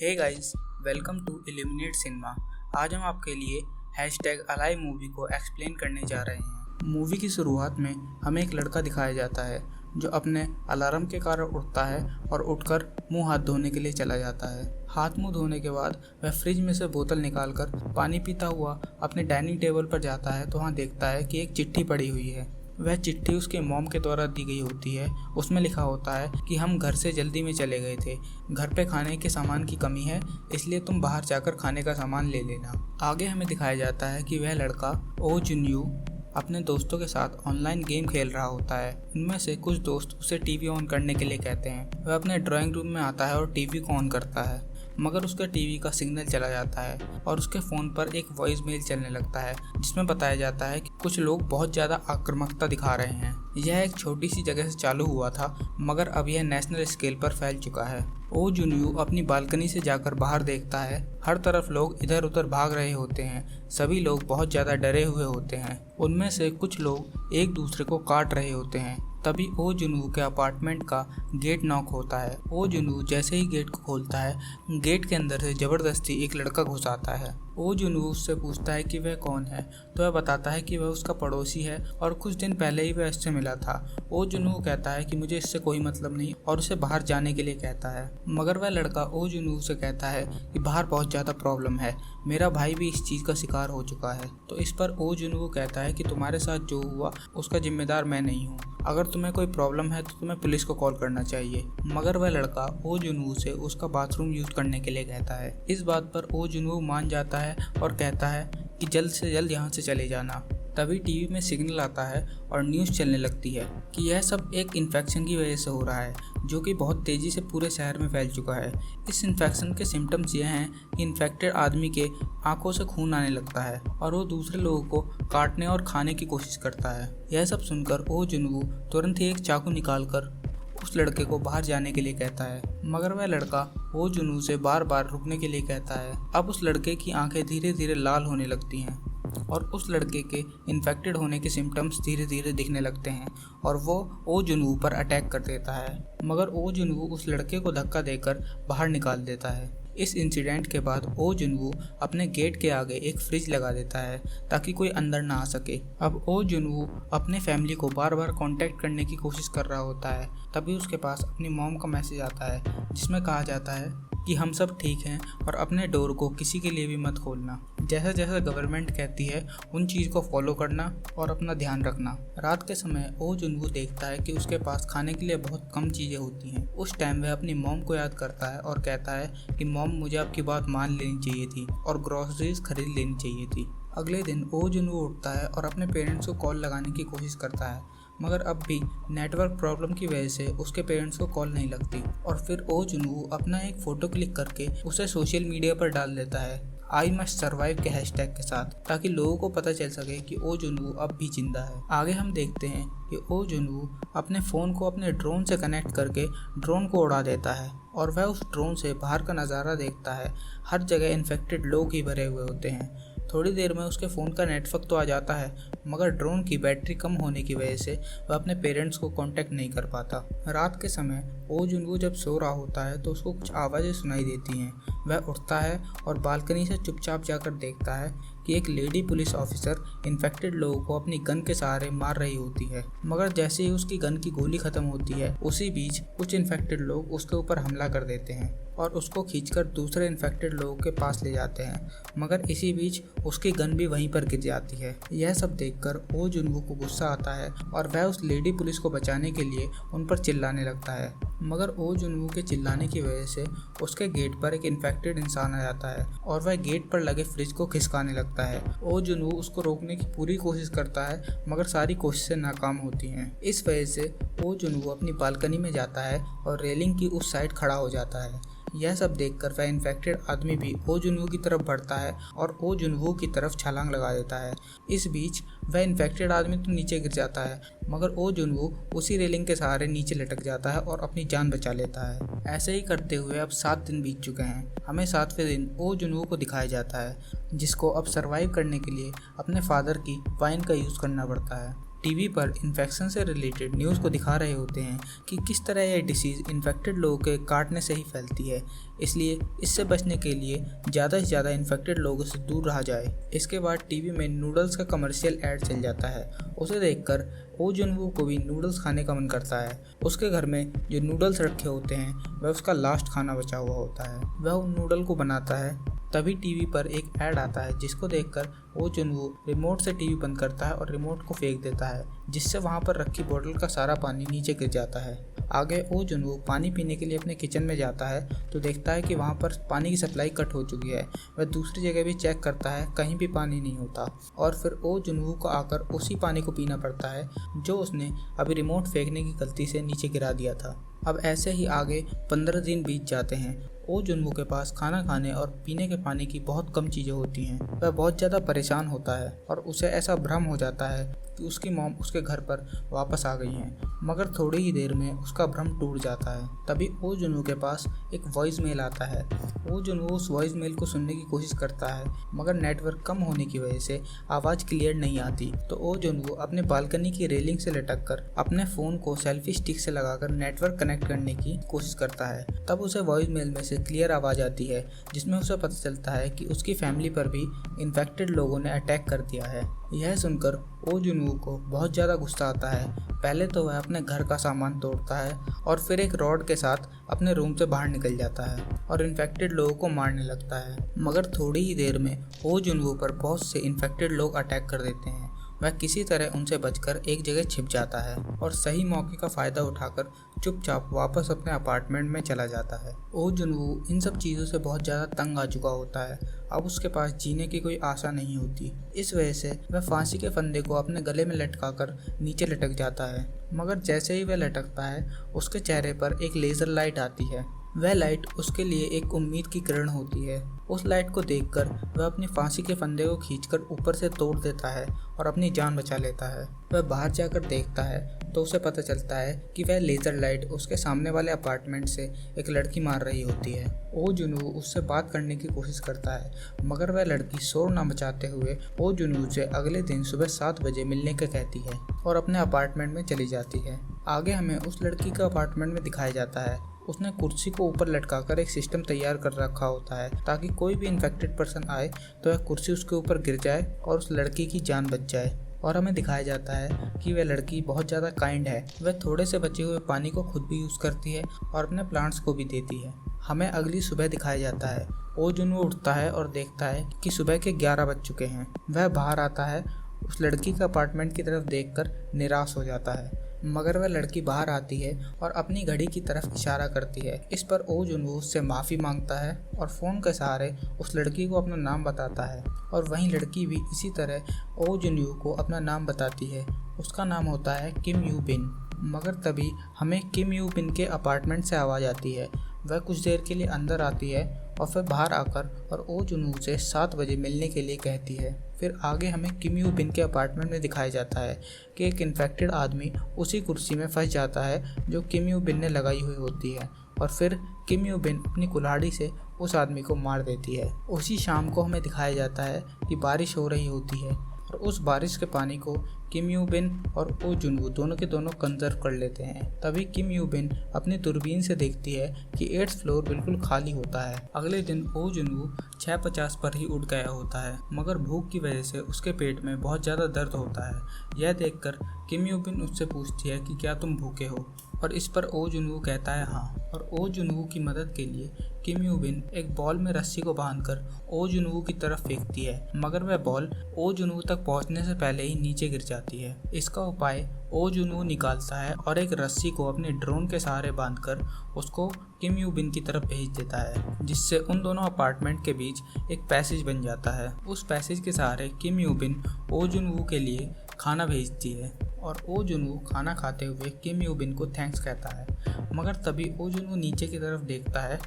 Hey guys, welcome to Illuminate Cinema. आज हम आपके लिए #अलाइव मूवी को एक्सप्लेन करने जा रहे हैं। मूवी की शुरुआत में हमें एक लड़का दिखाया जाता है जो अपने अलार्म के कारण उठता है और उठकर मुंह हाथ धोने के लिए चला जाता है। हाथ मुंह धोने के बाद वह फ्रिज में से बोतल निकालकर पानी पीता हुआ अपने डाइनिंग टेबल पर जाता है तो वहाँ देखता है कि एक चिट्ठी पड़ी हुई है। वह चिट्ठी उसके मॉम के द्वारा दी गई होती है। उसमें लिखा होता है कि हम घर से जल्दी में चले गए थे, घर पे खाने के सामान की कमी है, इसलिए तुम बाहर जाकर खाने का सामान ले लेना। आगे हमें दिखाया जाता है कि वह लड़का ओ जुनयू अपने दोस्तों के साथ ऑनलाइन गेम खेल रहा होता है। उनमें से कुछ दोस्त उसे टीवी ऑन करने के लिए कहते हैं। वह अपने ड्राइंग रूम में आता है और टीवी को ऑन करता है, मगर उसका टीवी का सिग्नल चला जाता है और उसके फ़ोन पर एक वॉइस मेल चलने लगता है जिसमें बताया जाता है कि कुछ लोग बहुत ज़्यादा आक्रामकता दिखा रहे हैं। यह एक छोटी सी जगह से चालू हुआ था, मगर अब यह नेशनल स्केल पर फैल चुका है। ओ जुनयू अपनी बालकनी से जाकर बाहर देखता है। हर तरफ लोग इधर उधर भाग रहे होते हैं। सभी लोग बहुत ज़्यादा डरे हुए होते हैं। उनमें से कुछ लोग एक दूसरे को काट रहे होते हैं। तभी ओ जुनू के अपार्टमेंट का गेट नॉक होता है। ओ जुनू जैसे ही गेट को खोलता है, गेट के अंदर से ज़बरदस्ती एक लड़का घुस आता है। ओ जुनू उससे पूछता है कि वह कौन है, तो वह बताता है कि वह उसका पड़ोसी है और कुछ दिन पहले ही वह इससे मिला था। ओ जुनू कहता है कि मुझे इससे कोई मतलब नहीं और उसे बाहर जाने के लिए कहता है, मगर वह लड़का ओ जुनू से कहता है कि बाहर बहुत ज़्यादा प्रॉब्लम है, मेरा भाई भी इस चीज़ का शिकार हो चुका है। तो इस पर ओ जुनू कहता है कि तुम्हारे साथ जो हुआ उसका जिम्मेदार मैं नहीं हूँ, अगर तुम्हें कोई प्रॉब्लम है तो तुम्हें पुलिस को कॉल करना चाहिए। मगर वह लड़का ओ जुनू से उसका बाथरूम यूज करने के लिए कहता है। इस बात पर ओ जुनू मान जाता है और कहता है कि जल्द से जल्द यहाँ से चले जाना। तभी टीवी में सिग्नल आता है और न्यूज़ चलने लगती है कि यह सब एक इन्फेक्शन की वजह से हो रहा है जो कि बहुत तेज़ी से पूरे शहर में फैल चुका है। इस इन्फेक्शन के सिम्टम्स ये हैं कि इन्फेक्टेड आदमी के आंखों से खून आने लगता है और वो दूसरे लोगों को काटने और खाने की कोशिश करता है। यह सब सुनकर ओ जुनू तुरंत ही एक चाकू निकालकर उस लड़के को बाहर जाने के लिए कहता है, मगर वह लड़का ओ जुनू से बार बार रुकने के लिए कहता है। अब उस लड़के की आंखें धीरे धीरे लाल होने लगती हैं और उस लड़के के इन्फेक्टेड होने के सिम्टम्स धीरे धीरे दिखने लगते हैं और वो ओ जुनू पर अटैक कर देता है, मगर ओ जुनू उस लड़के को धक्का देकर बाहर निकाल देता है। इस इंसिडेंट के बाद ओ जुनू अपने गेट के आगे एक फ्रिज लगा देता है ताकि कोई अंदर ना आ सके। अब ओ जुनू अपने फैमिली को बार बार कांटेक्ट करने की कोशिश कर रहा होता है। तभी उसके पास अपनी मॉम का मैसेज आता है जिसमें कहा जाता है कि हम सब ठीक हैं और अपने डोर को किसी के लिए भी मत खोलना। जैसा जैसा गवर्नमेंट कहती है उन चीज़ को फॉलो करना और अपना ध्यान रखना। रात के समय ओ जुनू देखता है कि उसके पास खाने के लिए बहुत कम चीज़ें होती हैं। उस टाइम वह अपनी मॉम को याद करता है और कहता है कि मॉम, मुझे आपकी बात मान लेनी चाहिए थी और ग्रॉसरीज खरीद लेनी चाहिए थी। अगले दिन ओ जुनू उठता है और अपने पेरेंट्स को कॉल लगाने की कोशिश करता है, मगर अब भी नेटवर्क प्रॉब्लम की वजह से उसके पेरेंट्स को कॉल नहीं लगती। और फिर ओ जुनू अपना एक फ़ोटो क्लिक करके उसे सोशल मीडिया पर डाल देता है आई मस्ट सर्वाइव के हैशटैग के साथ, ताकि लोगों को पता चल सके कि ओ जुनू अब भी जिंदा है। आगे हम देखते हैं कि ओ जुनू अपने फ़ोन को अपने ड्रोन से कनेक्ट करके ड्रोन को उड़ा देता है और वह उस ड्रोन से बाहर का नज़ारा देखता है। हर जगह इन्फेक्टेड लोग ही भरे हुए होते हैं। थोड़ी देर में उसके फ़ोन का नेटवर्क तो आ जाता है, मगर ड्रोन की बैटरी कम होने की वजह से वह अपने पेरेंट्स को कांटेक्ट नहीं कर पाता। रात के समय ओ जुनू जब सो रहा होता है तो उसको कुछ आवाज़ें सुनाई देती हैं। वह उठता है और बालकनी से चुपचाप जाकर देखता है कि एक लेडी पुलिस ऑफिसर इन्फेक्टेड लोगों को अपनी गन के सहारे मार रही होती है, मगर जैसे ही उसकी गन की गोली ख़त्म होती है उसी बीच कुछ इन्फेक्टेड लोग उसके ऊपर हमला कर देते हैं और उसको खींचकर दूसरे इन्फेक्टेड लोगों के पास ले जाते हैं, मगर इसी बीच उसकी गन भी वहीं पर गिर जाती है। यह सब देखकर ओ जुनू को गुस्सा आता है और वह उस लेडी पुलिस को बचाने के लिए उन पर चिल्लाने लगता है, मगर ओ जुनू के चिल्लाने की वजह से उसके गेट पर एक इन्फेक्टेड इंसान आ जाता है और वह गेट पर लगे फ्रिज को खिसकाने लगता है। ओ जुनू उसको रोकने की पूरी कोशिश करता है, मगर सारी कोशिशें नाकाम होती हैं। इस वजह से ओ जुनू अपनी बालकनी में जाता है और रेलिंग की उस साइड खड़ा हो जाता है। यह सब देखकर वह इन्फेक्टेड आदमी भी ओ जुनू की तरफ बढ़ता है और ओ जुनू की तरफ छलांग लगा देता है। इस बीच वह इन्फेक्टेड आदमी तो नीचे गिर जाता है, मगर ओ जुनू उसी रेलिंग के सहारे नीचे लटक जाता है और अपनी जान बचा लेता है। ऐसे ही करते हुए अब 7 दिन बीत चुके हैं। हमें 7वें दिन ओ जुनू को दिखाया जाता है जिसको अब सर्वाइव करने के लिए अपने फादर की वाइन का यूज़ करना पड़ता है। टीवी पर इन्फेक्शन से रिलेटेड न्यूज़ को दिखा रहे होते हैं कि किस तरह यह डिसीज़ इन्फेक्टेड लोगों के काटने से ही फैलती है, इसलिए इससे बचने के लिए ज़्यादा से ज़्यादा इन्फेक्टेड लोगों से दूर रहा जाए। इसके बाद टीवी में नूडल्स का कमर्शियल ऐड चल जाता है। उसे देखकर ओ जुनवू को भी नूडल्स खाने का मन करता है। उसके घर में जो नूडल्स रखे होते हैं वह उसका लास्ट खाना बचा हुआ होता है। वह उन नूडल को बनाता है। तभी टीवी पर एक ऐड आता है जिसको देखकर ओ जुनवू रिमोट से टीवी बंद करता है और रिमोट को फेंक देता है, जिससे वहां पर रखी बोतल का सारा पानी नीचे गिर जाता है। आगे ओ जुनवू पानी पीने के लिए अपने किचन में जाता है तो देखता है कि वहां पर पानी की सप्लाई कट हो चुकी है। वह दूसरी जगह भी चेक करता है, कहीं भी पानी नहीं होता और फिर ओ जुनवू को आकर उसी पानी को पीना पड़ता है जो उसने अभी रिमोट फेंकने की गलती से नीचे गिरा दिया था। अब ऐसे ही आगे 15 दिन बीत जाते हैं। ओ जुनवू के पास खाना खाने और पीने के पानी की बहुत कम चीज़ें होती हैं। वह बहुत ज़्यादा परेशान होता है और उसे ऐसा भ्रम हो जाता है कि उसकी मॉम उसके घर पर वापस आ गई हैं, मगर थोड़ी ही देर में उसका भ्रम टूट जाता है। तभी ओ जुनवू के पास एक वॉइस मेल आता है। ओ जुनवू उस वॉइस मेल को सुनने की कोशिश करता है, मगर नेटवर्क कम होने की वजह से आवाज़ क्लियर नहीं आती। तो ओ जुनवू अपने बालकनी की रेलिंग से लटक कर अपने फ़ोन को सेल्फी स्टिक से लगाकर नेटवर्क कनेक्ट करने की कोशिश करता है। तब उसे वॉइस मेल में से क्लियर आवाज़ आती है जिसमें उसे पता चलता है कि उसकी फैमिली पर भी इन्फेक्टेड लोगों ने अटैक कर दिया है। यह सुनकर ओ जुनवू को बहुत ज़्यादा गुस्सा आता है। पहले तो वह अपने घर का सामान तोड़ता है और फिर एक रॉड के साथ अपने रूम से बाहर निकल जाता है और इन्फेक्टेड लोगों को मारने लगता है। मगर थोड़ी ही देर में ओ जुनवू पर बहुत से इन्फेक्टेड लोग अटैक कर देते हैं। वह किसी तरह उनसे बचकर एक जगह छिप जाता है और सही मौके का फ़ायदा उठाकर चुपचाप वापस अपने अपार्टमेंट में चला जाता है। ओ जुनवू इन सब चीज़ों से बहुत ज़्यादा तंग आ चुका होता है। अब उसके पास जीने की कोई आशा नहीं होती। इस वजह से वह फांसी के फंदे को अपने गले में लटकाकर नीचे लटक जाता है। मगर जैसे ही वह लटकता है उसके चेहरे पर एक लेज़र लाइट आती है। वह लाइट उसके लिए एक उम्मीद की किरण होती है। उस लाइट को देखकर वह अपनी फांसी के फंदे को खींचकर ऊपर से तोड़ देता है और अपनी जान बचा लेता है। वह बाहर जाकर देखता है तो उसे पता चलता है कि वह लेज़र लाइट उसके सामने वाले अपार्टमेंट से एक लड़की मार रही होती है। ओ जुनवू उससे बात करने की कोशिश करता है, मगर वह लड़की शोर न मचाते हुए ओ जुनवू से अगले दिन सुबह 7 बजे मिलने का कहती है और अपने अपार्टमेंट में चली जाती है। आगे हमें उस लड़की का अपार्टमेंट में दिखाया जाता है। उसने कुर्सी को ऊपर लटकाकर एक सिस्टम तैयार कर रखा होता है ताकि कोई भी इन्फेक्टेड पर्सन आए तो वह कुर्सी उसके ऊपर गिर जाए और उस लड़की की जान बच जाए। और हमें दिखाया जाता है कि वह लड़की बहुत ज़्यादा काइंड है। वह थोड़े से बचे हुए पानी को खुद भी यूज़ करती है और अपने प्लांट्स को भी देती है। हमें अगली सुबह दिखाया जाता है। ओ जुनवू उठता है और देखता है कि सुबह के 11 बज चुके हैं। वह बाहर आता है, उस लड़की के अपार्टमेंट की तरफ देखकर निराश हो जाता है, मगर वह लड़की बाहर आती है और अपनी घड़ी की तरफ इशारा करती है। इस पर ओ जुनवू उससे माफ़ी मांगता है और फ़ोन के सहारे उस लड़की को अपना नाम बताता है और वहीं लड़की भी इसी तरह ओ जुनवू को अपना नाम बताती है। उसका नाम होता है किम यू बिन। मगर तभी हमें किम यू बिन के अपार्टमेंट से आवाज़ आती है। वह कुछ देर के लिए अंदर आती है और फिर बाहर आकर और ओ जुनवू से 7 बजे मिलने के लिए कहती है। फिर आगे हमें किम यू बिन के अपार्टमेंट में दिखाया जाता है कि एक इन्फेक्टेड आदमी उसी कुर्सी में फंस जाता है जो किम यू बिन ने लगाई हुई होती है और फिर किम यू बिन अपनी कुल्हाड़ी से उस आदमी को मार देती है। उसी शाम को हमें दिखाया जाता है कि बारिश हो रही होती है और उस बारिश के पानी को किम यू बिन और ओ जुनवू दोनों के दोनों कंजर्व कर लेते हैं। तभी किम यू बिन अपनी दूरबीन से देखती है कि 8th फ्लोर बिल्कुल खाली होता है। अगले दिन ओ जुनवू 6:50 पर ही उठ गया होता है, मगर भूख की वजह से उसके पेट में बहुत ज़्यादा दर्द होता है। यह देखकर किम यू बिन उससे पूछती है कि क्या तुम भूखे हो, और इस पर ओ जुनवू कहता है हाँ। और ओ जुनवू की मदद के लिए किम यू बिन एक बॉल में रस्सी को बांधकर ओ जुनवू की तरफ फेंकती है, मगर वह बॉल ओ जुनवू तक पहुंचने से पहले ही नीचे गिर जाती है। इसका उपाय ओ जुनवू निकालता है और एक रस्सी को अपने ड्रोन के सहारे बांधकर उसको किम यू बिन की तरफ भेज देता है, जिससे उन दोनों अपार्टमेंट के बीच एक पैसेज बन जाता है। उस पैसेज के सहारे किम यू बिन ओ जुनवू के लिए खाना भेजती है और ओ जुनवू खाना खाते हुए किम यू बिन को थैंक्स कहता है। मगर तभी ओ जुनवू नीचे की तरफ देखता है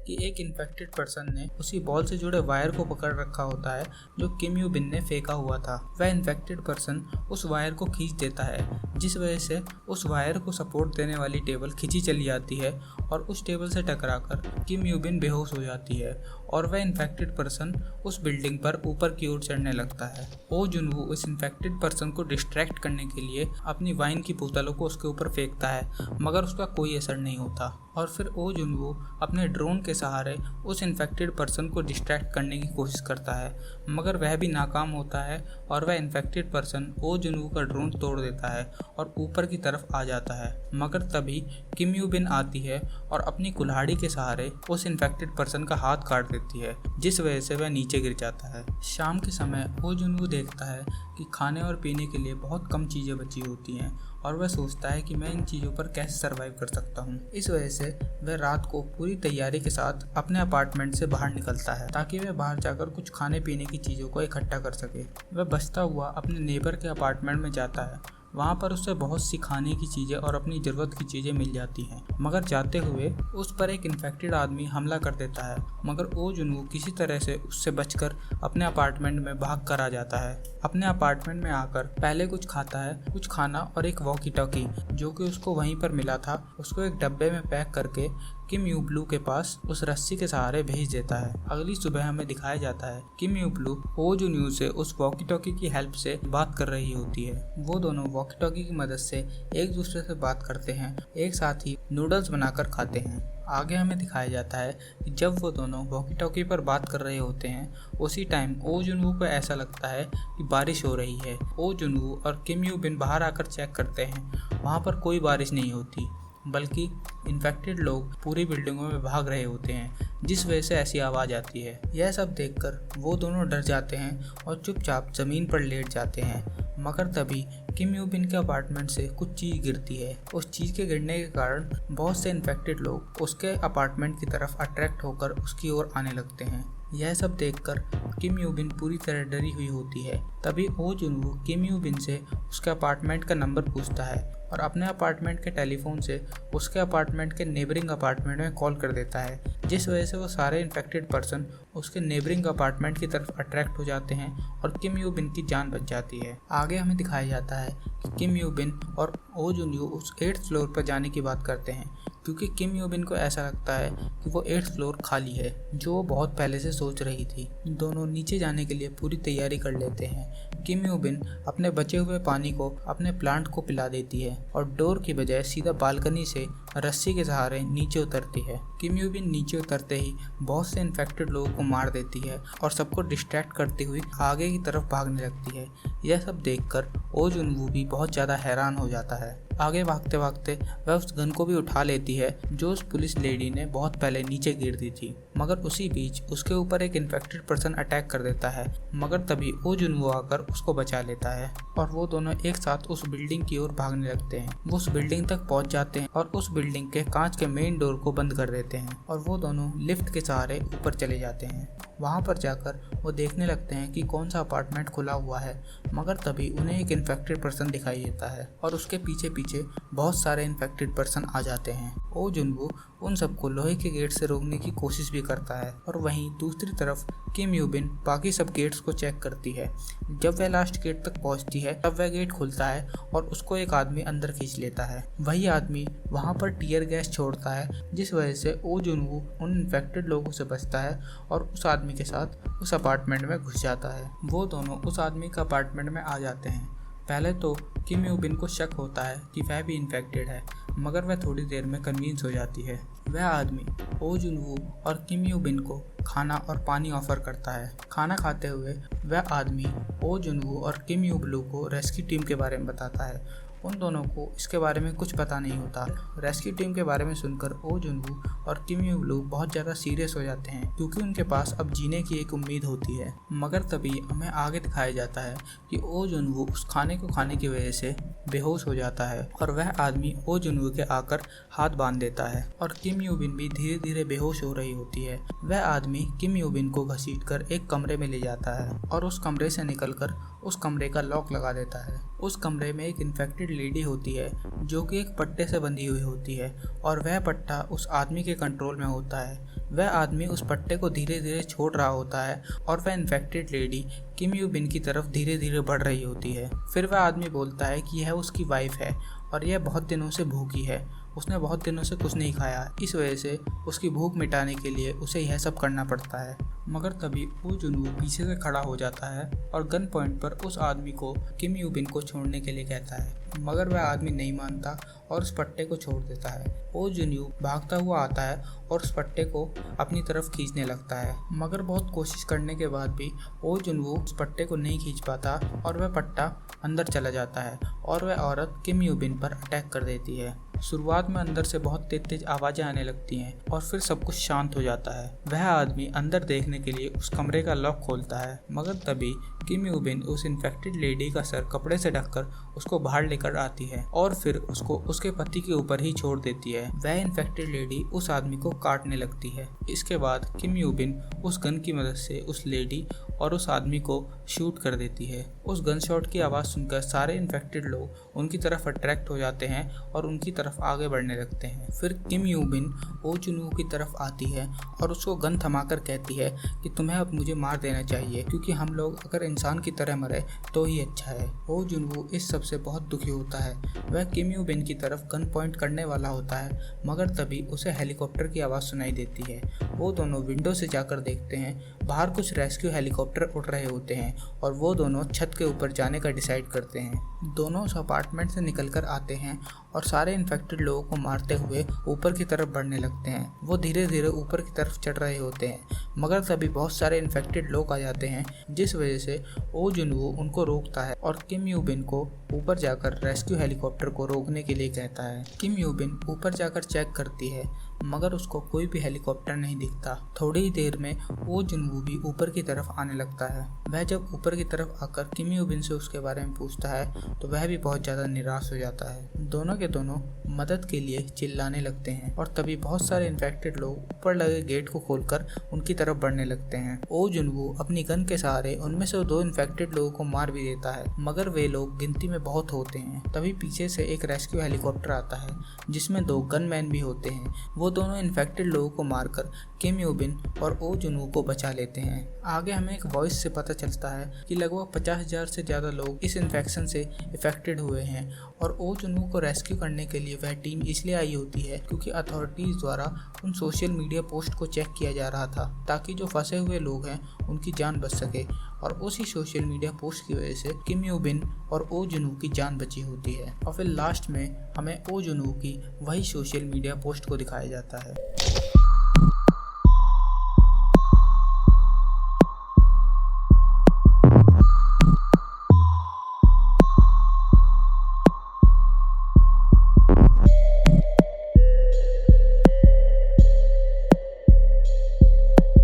कि एक इन्फेक्टेड पर्सन ने उसी बॉल से जुड़े वायर को पकड़ रखा होता है जो किम यू बिन ने फेंका हुआ था। वह इन्फेक्टेड पर्सन उस वायर को खींच देता है, जिस वजह से उस वायर को सपोर्ट देने वाली टेबल खींची चली जाती है और उस टेबल से टकराकर किम यू बिन बेहोश हो जाती है और वह इन्फेक्टेड पर्सन उस बिल्डिंग पर ऊपर की ओर चढ़ने लगता है। ओ जुनवू उस इन्फेक्टेड पर्सन को डिस्ट्रैक्ट करने के लिए अपनी वाइन की बोतलों को उसके ऊपर फेंकता है, मगर उसका कोई असर नहीं होता। और फिर ओ जुनवू अपने ड्रोन के सहारे उस इन्फेक्टेड पर्सन को डिस्ट्रैक्ट करने की कोशिश करता है, मगर वह भी नाकाम होता है और वह इन्फेक्टेड पर्सन ओ जुनवू का ड्रोन तोड़ देता है और ऊपर की तरफ आ जाता है। मगर तभी किम यू बिन आती है और अपनी कुल्हाड़ी के सहारे उस इन्फेक्टेड पर्सन का हाथ काट देती है, जिस वजह से वह नीचे गिर जाता है। शाम के समय ओ जुनवू देखता है कि खाने और पीने के लिए बहुत कम चीज़ें बची होती हैं और वह सोचता है कि मैं इन चीज़ों पर कैसे सरवाइव कर सकता हूँ। इस वजह से वह रात को पूरी तैयारी के साथ अपने अपार्टमेंट से बाहर निकलता है ताकि वह बाहर जाकर कुछ खाने पीने की चीज़ों को इकट्ठा कर सके। वह बचता हुआ अपने नेबर के अपार्टमेंट में जाता है। वहाँ पर उससे बहुत सी खाने की चीज़ें और अपनी ज़रूरत की चीज़ें मिल जाती हैं, मगर जाते हुए उस पर एक इन्फेक्टेड आदमी हमला कर देता है। मगर ओ जुनवू किसी तरह से उससे बचकर अपने अपार्टमेंट में भाग कर आ जाता है। अपने अपार्टमेंट में आकर पहले कुछ खाता है, कुछ खाना और एक वॉकी टॉकी जो कि उसको वहीं पर मिला था, उसको एक डब्बे में पैक करके किम यू ब्लू के पास उस रस्सी के सहारे भेज देता है। अगली सुबह हमें दिखाया जाता है किम यू ब्लू ओ जुनवू से उस वॉकी टॉकी की हेल्प से बात कर रही होती है। वो दोनों वॉकी टॉकी की मदद से एक दूसरे से बात करते हैं, एक साथ ही नूडल्स बनाकर खाते हैं। आगे हमें दिखाया जाता है कि जब वो दोनों वॉकी टॉकी पर बात कर रहे होते हैं, उसी टाइम ओ जुनवू को ऐसा लगता है कि बारिश हो रही है। ओ जुनवू और किम यू बिन बाहर आकर चेक करते हैं, वहाँ पर कोई बारिश नहीं होती, बल्कि इन्फेक्टेड लोग पूरी बिल्डिंगों में भाग रहे होते हैं, जिस वजह से ऐसी आवाज़ आती है। यह सब देखकर वो दोनों डर जाते हैं और चुपचाप ज़मीन पर लेट जाते हैं। मगर तभी किम यू बिन के अपार्टमेंट से कुछ चीज़ गिरती है। उस चीज़ के गिरने के कारण बहुत से इन्फेक्टेड लोग उसके अपार्टमेंट की तरफ अट्रैक्ट होकर उसकी ओर आने लगते हैं। यह सब देखकर किम यू बिन पूरी तरह डरी हुई होती है। तभी ओ जुनवू किम यू बिन से उसके अपार्टमेंट का नंबर पूछता है और अपने अपार्टमेंट के टेलीफोन से उसके अपार्टमेंट के नेबरिंग अपार्टमेंट में कॉल कर देता है, जिस वजह से वो सारे इन्फेक्टेड पर्सन उसके नेबरिंग अपार्टमेंट की तरफ अट्रैक्ट हो जाते हैं और किम यू बिन की जान बच जाती है। आगे हमें दिखाया जाता है कि किम यू बिन और ओ जुनवू उस 8th फ्लोर पर जाने की बात करते हैं, क्योंकि किम यू बिन को ऐसा लगता है कि वो 8th फ्लोर खाली है, जो वो बहुत पहले से सोच रही थी। दोनों नीचे जाने के लिए पूरी तैयारी कर लेते हैं। किम यू बिन अपने बचे हुए पानी को अपने प्लांट को पिला देती है और डोर की बजाय सीधा बालकनी से रस्सी के सहारे नीचे उतरती है। किम यू बिन नीचे उतरते ही बहुत से इन्फेक्टेड लोगों को मार देती है और सबको डिस्ट्रैक्ट करती हुई आगे की तरफ भागने लगती है। यह सब देखकर ओ जुनवू भी बहुत ज़्यादा हैरान हो जाता है। आगे भागते भागते वह उस गन को भी उठा लेती है जो उस पुलिस लेडी ने बहुत पहले नीचे गिर दी थी। मगर उसी बीच उसके ऊपर एक इन्फेक्टेड पर्सन अटैक कर देता है, मगर तभी ओ जुनवू आकर उसको बचा लेता है और वो दोनों एक साथ उस बिल्डिंग की ओर भागने लगते हैं। वो उस बिल्डिंग तक पहुंच जाते हैं और उस बिल्डिंग के कांच के मेन डोर को बंद कर देते हैं और वो दोनों लिफ्ट के सहारे ऊपर चले जाते हैं। वहाँ पर जाकर वो देखने लगते हैं कि कौन सा अपार्टमेंट खुला हुआ है, मगर तभी उन्हें एक इन्फेक्टेड पर्सन दिखाई देता है और उसके पीछे पीछे बहुत सारे इन्फेक्टेड पर्सन आ जाते हैं। ओ जुनवू उन सबको लोहे के गेट से रोकने की कोशिश भी करता है और वहीं दूसरी तरफ किम यू बिन बाकी सब गेट्स को चेक करती है। जब वह लास्ट गेट तक पहुंचती है तब वह गेट खुलता है और उसको एक आदमी अंदर खींच लेता है। वही आदमी वहां पर टीयर गैस छोड़ता है, जिस वजह से ओ जुनवू उन इन्फेक्टेड लोगों से बचता है और उस आदमी के साथ उस अपार्टमेंट में घुस जाता है। वो दोनों उस आदमी के अपार्टमेंट में आ जाते हैं। पहले तो किम यू बिन को शक होता है कि वह भी इन्फेक्टेड है, मगर वह थोड़ी देर में कन्विंस हो जाती है। वह आदमी ओ जुनवू और किम यू बिन को खाना और पानी ऑफर करता है। खाना खाते हुए वह आदमी ओ जुनवू और किम यू ब्लू को रेस्क्यू टीम के बारे में बताता है। उन दोनों को इसके बारे में कुछ पता नहीं होता। रेस्क्यू टीम के बारे में सुनकर ओ जुनवू और किम यू ब्लू बहुत ज़्यादा सीरियस हो जाते हैं, क्योंकि उनके पास अब जीने की एक उम्मीद होती है। मगर तभी हमें आगे दिखाया जाता है कि ओ जुनवू उस खाने को खाने की वजह से बेहोश हो जाता है और वह आदमी ओ जुनवू के आकर हाथ बांध देता है और किम यू बिन भी धीरे धीरे बेहोश हो रही होती है। वह आदमी किम यू बिन को घसीटकर एक कमरे में ले जाता है और उस कमरे से निकलकर उस कमरे का लॉक लगा देता है। उस कमरे में एक इन्फेक्टेड लेडी होती है जो कि एक पट्टे से बंधी हुई होती है और वह पट्टा उस आदमी के कंट्रोल में होता है। वह आदमी उस पट्टे को धीरे धीरे छोड़ रहा होता है और वह infected lady Kim you been की तरफ धीरे धीरे बढ़ रही होती है। फिर वह आदमी बोलता है कि यह उसकी वाइफ है और यह बहुत दिनों से भूखी है, उसने बहुत दिनों से कुछ नहीं खाया, इस वजह से उसकी भूख मिटाने के लिए उसे यह सब करना पड़ता है। मगर तभी ओ जुनवू पीछे से खड़ा हो जाता है और गन पॉइंट पर उस आदमी को किम यू बिन को छोड़ने के लिए कहता है, मगर वह आदमी नहीं मानता और उस पट्टे को छोड़ देता है। ओ जुनवू भागता हुआ आता है और उस पट्टे को अपनी तरफ खींचने लगता है, मगर बहुत कोशिश करने के बाद भी ओ जुनवू उस पट्टे को नहीं खींच पाता और वह पट्टा अंदर चला जाता है और वह औरत किम यू बिन पर अटैक कर देती है। शुरुआत में अंदर से बहुत तेज तेज आवाज़ें आने लगती हैं और फिर सब कुछ शांत हो जाता है। वह आदमी अंदर देखने के लिए उस कमरे का लॉक खोलता है, मगर तभी किम यू बिन उस इन्फेक्टेड लेडी का सर कपड़े से ढककर उसको बाहर लेकर आती है और फिर उसको उसके पति के ऊपर ही छोड़ देती है। वह इन्फेक्टेड लेडी उस आदमी को काटने लगती है। इसके बाद किम यू बिन उस गन की मदद से उस लेडी और उस आदमी को शूट कर देती है। उस गन शॉट की आवाज़ सुनकर सारे इन्फेक्टेड लोग उनकी तरफ अट्रैक्ट हो जाते हैं और उनकी तरफ आगे बढ़ने लगते हैं। फिर किम यू बिन ओ जुनवू की तरफ आती है और उसको गन थमाकर कहती है कि तुम्हें अब मुझे मार देना चाहिए, क्योंकि हम लोग अगर इंसान की तरह मरे तो ही अच्छा है। ओ जुनवू इस सब से बहुत दुखी होता है। वह किम यू बिन की तरफ गन पॉइंट करने वाला होता है, मगर तभी उसे हेलीकॉप्टर की आवाज़ सुनाई देती है। वो दोनों विंडो से जाकर देखते हैं, बाहर कुछ रेस्क्यू हेलीकॉप्टर उड़ रहे होते हैं और वो दोनों छत के ऊपर जाने का डिसाइड करते हैं। दोनों उस अपार्टमेंट से निकलकर आते हैं और सारे इन्फेक्टेड लोगों को मारते हुए ऊपर की तरफ बढ़ने लगते हैं। वो धीरे धीरे ऊपर की तरफ चढ़ रहे होते हैं, मगर तभी बहुत सारे इन्फेक्टेड लोग आ जाते हैं, जिस वजह से ओ जुनवू उनको रोकता है और किम यू बिन को ऊपर जाकर रेस्क्यू हेलीकॉप्टर को रोकने के लिए कहता है। किम यू बिन ऊपर जाकर चेक करती है, मगर उसको कोई भी हेलीकॉप्टर नहीं दिखता। थोड़ी ही देर में ओ जुनवू भी ऊपर की तरफ आने लगता है। वह जब ऊपर की तरफ आकर किम यू बिन से उसके बारे में पूछता है तो वह भी बहुत ज़्यादा निराश हो जाता है। दोनों के दोनों मदद के लिए चिल्लाने लगते हैं और तभी बहुत सारे इन्फेक्टेड लोग ऊपर लगे गेट को खोलकर उनकी तरफ बढ़ने लगते हैं। ओ जुनवू अपनी गन के सहारे उनमें से 2 इन्फेक्टेड लोगों को मार भी देता है, मगर वे लोग गिनती में बहुत होते हैं। तभी पीछे से एक रेस्क्यू हेलीकॉप्टर आता है जिसमें 2 गनमैन भी होते हैं। वो दोनों इन्फेक्टेड लोगों को मारकर किम यू बिन और ओ जुनवू को बचा लेते हैं। आगे हमें एक वॉइस से पता चलता है कि लगभग 50,000 से ज़्यादा लोग इस इन्फेक्शन से इफेक्टेड हुए हैं और ओ जुनवू को रेस्क्यू करने के लिए वह टीम इसलिए आई होती है क्योंकि अथॉरिटीज़ द्वारा उन सोशल मीडिया पोस्ट को चेक किया जा रहा था ताकि जो फंसे हुए लोग हैं उनकी जान बच सके, और उसी सोशल मीडिया पोस्ट की वजह से किम यू बिन और ओ जुनवू की जान बची होती है। और फिर लास्ट में हमें ओ जुनवू की वही सोशल मीडिया पोस्ट को दिखाया जाता है।